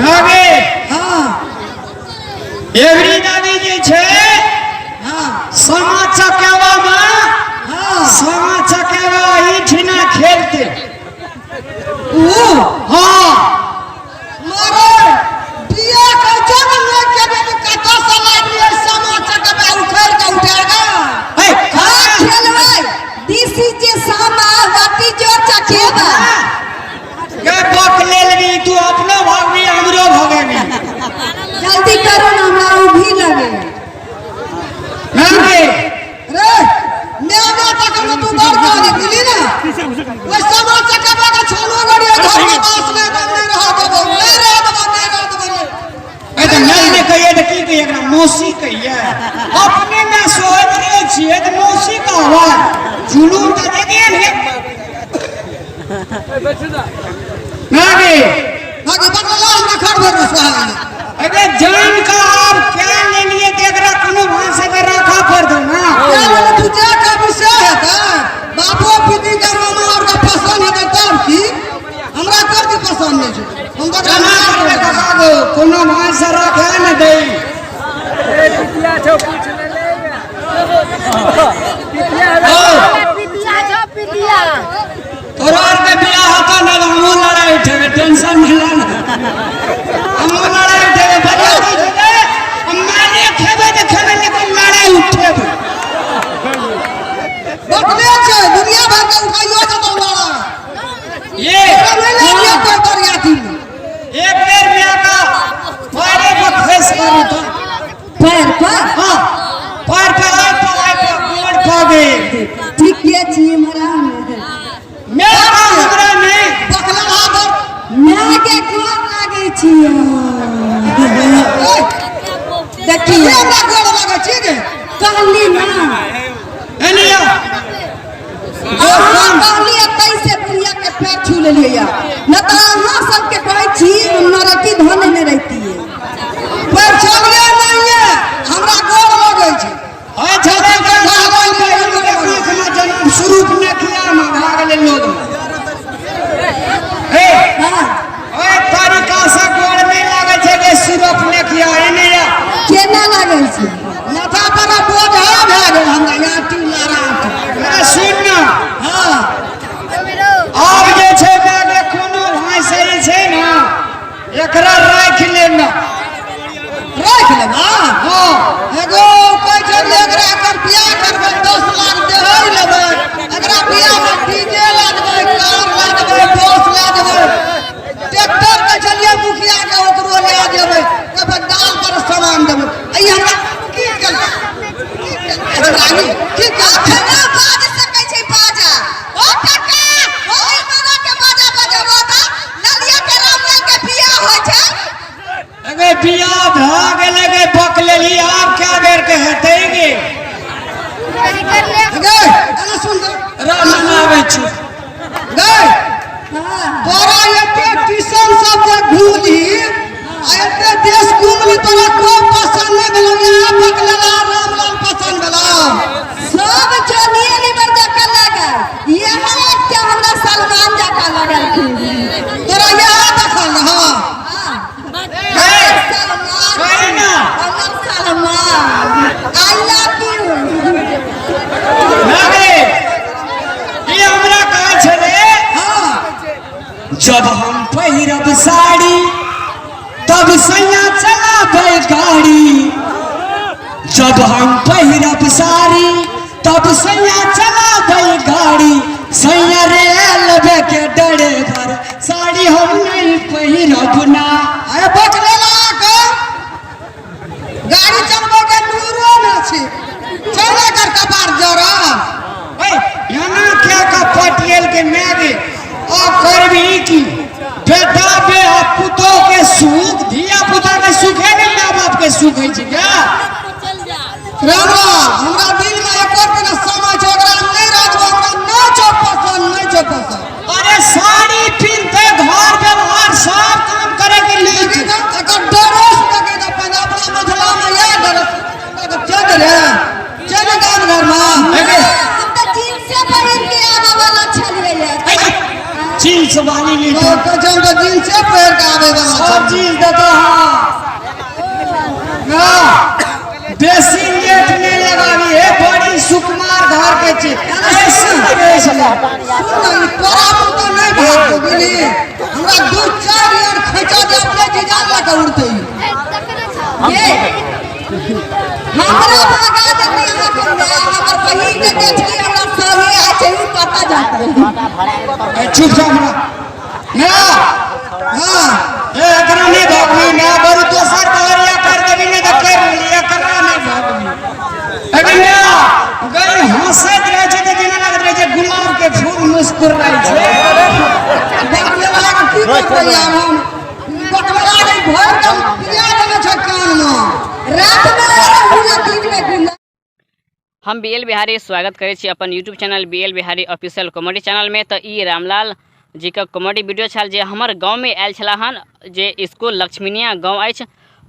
नागे हाँ एवरी दादी जी छे हाँ समा चकेवा में हाँ समा चकेवा इठना खेलते वो हाँ मारे बिया का जन्म लेके भी कथा सलाह दिए समा चकेवा उखेड़ के उठेगा हाँ खेलवे दिस इज ए समा व्हाट इज योर चकेवा ये बक ले ली तू अपना भागी हमरो भगेगी जल्दी करो ना हमरा भी लगे नागे रे मैं तक हम तू बार गाली दिली ना वो समा चकेवा का छोड़ो गड़िया घर के पास में बंद रहा तो मेरे ए तो मैंने कहिए तो की कहिए एकरा मौसी कहिए अपने में सोच रहे छिए तो मौसी का हुआ जुलूम का देखे ने नागे आगे बदला हमरा खड़ भर सुहाग अबे जान का आप क्या ले लिए देख रहा कोनो भाषा का रखा कर दो ना क्या तुझे का विषय है था बापो पीती का मामा और का पसंद है तब की हमरा कर की पसंद नहीं है हम तो जमा करके कहा दो कोनो भाषा रखा न दे पितिया छो पूछ ले पितिया छो पितिया तोरा के बियाह होता ना हमो लड़ाई उठे टेंशन नहीं लेना हमो लड़ाई उठे बढ़िया उठे हमारे खेबे तो खेबे लेकिन लड़ाई उठे बकले छे दुनिया भर का उठाइयो तो बोला ये ये तो दरिया थी एक बेर में का पैरे पर फेस करू तो पैर पर हां पैर पे आई पे गोड़ खावे ठीक है छी मरा मैं का हमरा में बकला हाथ मैं के गोड़ लागे छी देखिए हमरा गोड़ लागे छी के कहली ना एनिया कहली कैसे बुढ़िया के पैर छू ले लिया न तो अहाँ सबके कहै छी हम नरकी धन में रहती है पैर छूले नहीं है हमरा गोड़ लागे छी हां छले के भागल में आंख में जन्म शुरू न किया में भागले लोग ए हां ओए तरीका से गोड़ में लागे छे के सिरप ने किया एनिया केना लागे छी माथा पर बोझ है भए गेल हमरा यहाँ टीला रात सुन ना हां अब जे छे बागे कोनो भाषा छे ना एकरा राख लेना रख लेबा हां एगो कोइ छै एकरा कर बियाह करबै 10 लाख देहै लेबै एकरा बियाह में डीजे लगबै कार लगबै बस लगबै ट्रैक्टर के चलिए मुखिया के ओकरो ले देबै तब दाल पर सामान देबै ई हमरा की रानी की खाना बाज सकै छै बाजा ओ काका ओइ मना के बाजा बजाबो त नलिया के रामलाल के बियाह होय छै अगे बियाह भ गेले गे बक लेली आप क्या बेर के हेतै गे गे अरे सुन राम आबै छी गे तोरा एते किसान सब जे घूमली आ एते देश घूमली तोरा को पसंद नहीं भेलो यहाँ बकलेला रामलाल पसंद भेलो सब जनिए निबर जका लागल ये एक के हमरा सलमान जका लागल तोरा यहाँ देखल हां कहे ना सलमान आई लव यू नागे ये हमरा कहा छले हां जब हम पहिरब साड़ी तब सैया चलाबै गाड़ी जब हम पहिरब साड़ी तब सैया चलाबै गाड़ी सैया रेलवे के ड्राइवर साड़ी हम नहीं पहिरब ना अरे बकलेला के गाड़ी चलबो के दूरो न छी चले कर कपार जरा ओए याना क्या का पटियल के मैगे आ करबी की बेटा बे पुतो के सुख धिया पुता के सुख है नहीं मां बाप के सुख है छी क्या रामा हमरा दिल में एक और दिन समय छै ओकरा नहीं राजबो हमरा नहीं छो पसंद अरे साड़ी पहनते घर व्यवहार सब काम करे के लिए लेकिन एकर डरोस लगे त पंजाब वाला मझला में याद डर चल रे चल गांव घर में हम त जींस से पहन के आवा वाला छलिए जींस वाली ली तो जब जींस से पहन के आवे वाला सब चीज देता बेसी लेट नहीं लगावी है, बड़ी सुकुमार घर के छी ऐसी देश में सुन तोरा पुतो नहीं भाग गेली हमरा 2-4 यार खैचा दे अपने जीजा लगा उड़ते ये हमरा भागा दे यहाँ को मैं अगर कहीं के देखली हमरा सामने आ चाहिए पता जाता चुप जा हमरा मेरा हां ए एकरा नहीं भागवी ना बरु दोसर बहरिया कर देबी नहीं तो कर लिया करना नहीं भागवी अभी ना गई हंसत रहे छे तो जेना लगत रहे छे गुलाब के फूल मुस्कुर रही छे बकला की करबै हम बकला नहीं भर दम पिया देने छ कान में रात में पूरा दिन में गुंडा हम BL बिहारी स्वागत करे छी अपन YouTube channel BL Bihari official comedy channel में। तो ई रामलाल जी का कॉमेडी वीडियो छल जे हमर गांव में आयल छला हन, जे स्कूल लक्ष्मीनिया गांव अछि,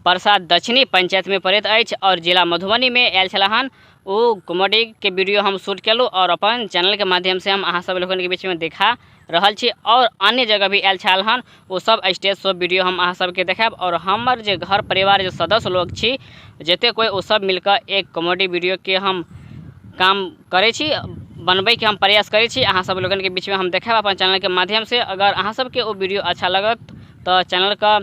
परसा दक्षिणी पंचायत में पड़ैत अछि और जिला मधुबनी में आयल छला हन। वो कॉमेडी के वीडियो हम शूट केलू और अपन चैनल के माध्यम से हम अहाँ सब लोगन के बीच में देखा रहल छी और अन्य जगह भी आयल छल हन। वो सब स्टेज शो वीडियो हम अहाँ सबके देखाब और हमर जे घर परिवार जे सदस्य लोग छी जते कोई वो सब मिलकर एक कॉमेडी वीडियो के हम काम करे छी, बनबे के हम प्रयास करे छी। अहाँ सब लोगन के बीच में हम देखाब अपन चैनल के माध्यम से। अगर अहाँ सबके वो वीडियो अच्छा लगत तो चैनल का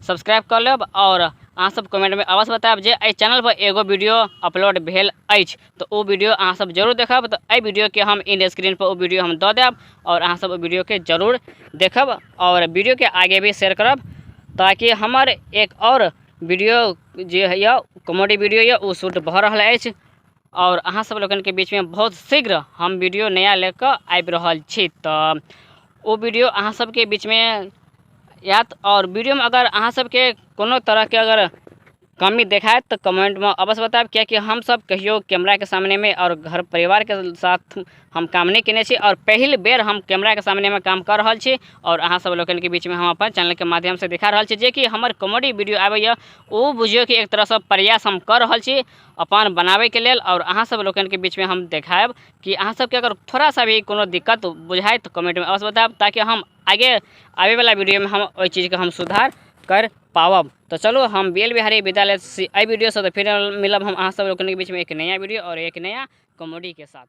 सब्सक्राइब कर लेब और अहाँ सब कमेंट में अवश्य बताब जे एहि चैनल पर एगो वीडियो अपलोड भेल अछि, तो वो वीडियो अहाँ सब जरूर देखब। तो एहि वीडियो के हम इन स्क्रीन पर वो वीडियो हम दऽ देब और अहाँ सब वीडियो के जरूर देखब और वीडियो के आगे भी शेयर करब, ताकि हमार एक और वीडियो जे है कॉमेडी वीडियो है वो शूट भऽ रहल अछि और अहाँ सब लोगन के बीच में बहुत शीघ्र हम वीडियो नया लेकर आबि रहल छी। तो वो वीडियो अहाँ सबके बीच में यात और वीडियो में अगर अहाँ सबके कोनो तरह के अगर कमी देखाए तो कमेंट में अवश्य बताब, क्या कि हम सब कहियो कैमरा के सामने में और घर परिवार के साथ हम काम नहीं केने छी और पहल बेर हम कैमरा के सामने में काम कर रहल छी और अहाँ सब लोगन के बीच में हम अपन चैनल के माध्यम से दिखा रहल छी जे कि हमर कॉमेडी वीडियो आबैया वो बुझियो कि एक तरह से प्रयास हम कर रहल छी अपन बनावे के लेल और अहाँ सब लोगन के बीच में हम देखायब कि अहाँ सबके अगर थोड़ा सा भी कोनो दिक्कत बुझाए तो कमेंट में अवश्य बताब, ताकि हम आगे आवे वाला वीडियो में हम ओई चीज़ का हम सुधार कर पावब। तो चलो हम BL बिहारी विद्यालय से आई वीडियो से तो फिर मिलब हम अहाँ सब लोगन के बीच में एक नया वीडियो और एक नया कॉमेडी के साथ।